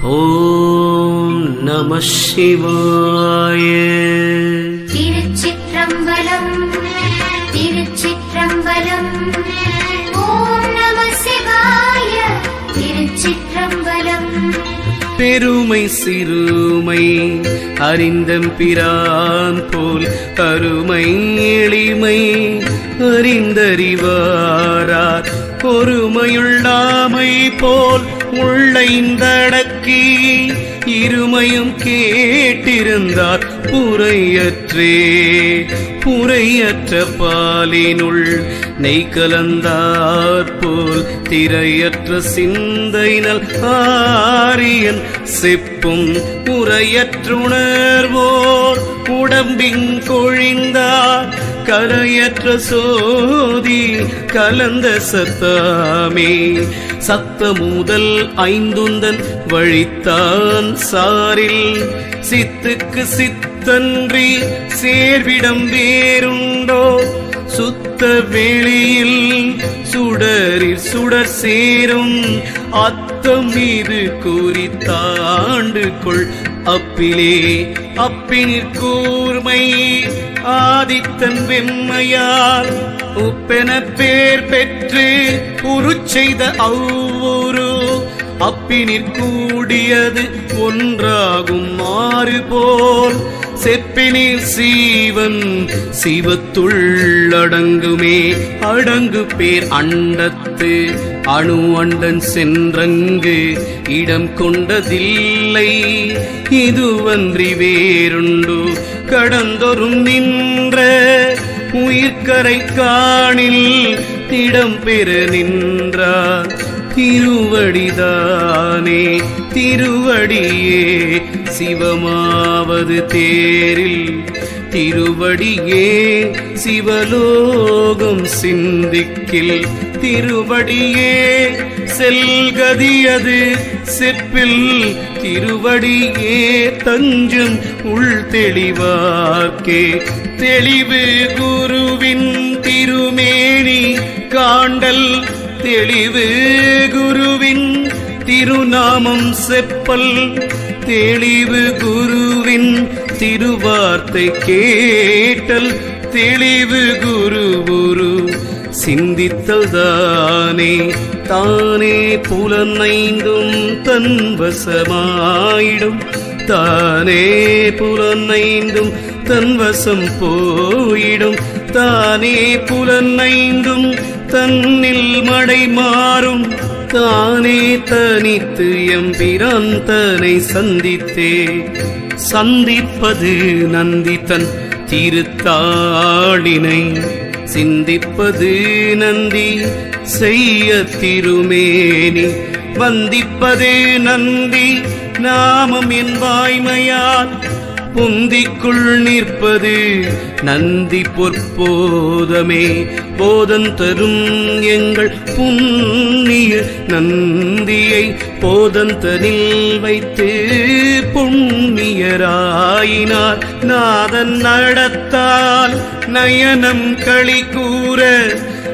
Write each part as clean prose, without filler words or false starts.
ஓம் நம சிவாய. திருச்சிற்றம்பலம் திருச்சிற்றம்பலம். ஓம் நம சிவாய. திருச்சிற்றம்பலம். பெருமை சிறுமை அறிந்தம்பிரான் போல் அருமை எளிமை அறிந்தறிவாரார் பொறுமையுள்ளாமை போல் உள்ளைந்தடக்கி இருமையும் கேட்டிருந்தார் புரையற்றே. புரையற்ற பாலினுள் நெய் கலந்தாற் போல் திரையற்ற சிந்தையினல் ஆரியன் செப்பும் உரையற்றுணர்வோர் உடம்பின் கொழிந்தார் கரையற்ற சோதி கலந்த சத்தாமே. சத்த முதல் ஐந்துந்தன் வழித்தான் சாரில் சித்துக்கு சித்தன்றி சேர்விடம் வேறுண்டோ. சுத்த வெளியில் சுடரில் சுடர் சேரும் அத்தம் மீது குறித்தாண்டு கொள் அப்பிலே. அப்பினிற் கூர்மை ஆதித்தன் வெம்மையால் உப்பென பேர் பெற்று உருச்செய்த அவ்வொரு அப்பினிற் கூடியது ஒன்றாகும் மாறு போல் செப்பினில் சீவன் சிவத்துள்ளடங்குமே. அடங்கு பேர் அண்டத்து அணு அண்டன் சென்றங்கு இடம் கொண்டதில்லை. இதுவன்றி வேறுண்டு கடந்தொரும் நின்ற உயிர்கரை காணில் இடம் பெற நின்றார் திருவடிதானே. திருவடியே சிவமாவது தேரில் திருவடியே சிவலோகம் சிந்திக்கில். திருவடியே செல்கதியது செப்பில் திருவடியே தஞ்சம் உள் தெளிவார்க்கே. தெளிவு குருவின் திருமேனி காண்டல் தெளிவு குருவின் திருநாமம் செப்பல். தெளிவு குருவின் திருவார்த்தை கேட்டல் தெளிவு குரு சிந்தித்தல் தானே. தானே புலனைந்தும் தன்வசமாயிடும் தானே புலனைந்தும் தன்வசம் போயிடும். தானே புலனைந்தும் தன்னில் மடை மாறும் தானே தனித்து எம்பிரான் தன்னை சந்தித்தே. சந்திப்பது நந்தி தன் திருத்தாளினை சிந்திப்பது நந்தி செய்ய திருமேனி. வந்திப்பது நந்தி நாமம் என் வாய்மையால் புந்திக்குள் நிற்பது நந்தி பொற்போதமே. போதம் தரும் எங்கள் புண்ணிய நந்தியை போதந்தனில் வைத்து புண்ணியராயினார். நாதன் நடத்தால் நயனம் களி கூற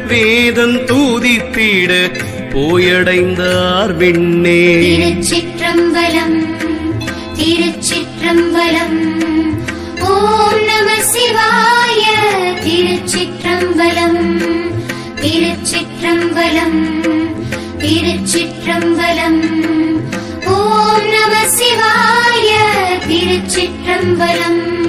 வேதம் தூதித்திட போயடைந்தார் விண்ணே. திருச்சிற்றம்பலம் திருச்சிற்றம்பலம். ஓம் நம சிவாய. திருச்சிற்றம்பலம் திருச்சிற்றம்பலம் திருச்சிற்றம்பலம். ஓம் நம சிவாய. திருச்சிற்றம்பலம்.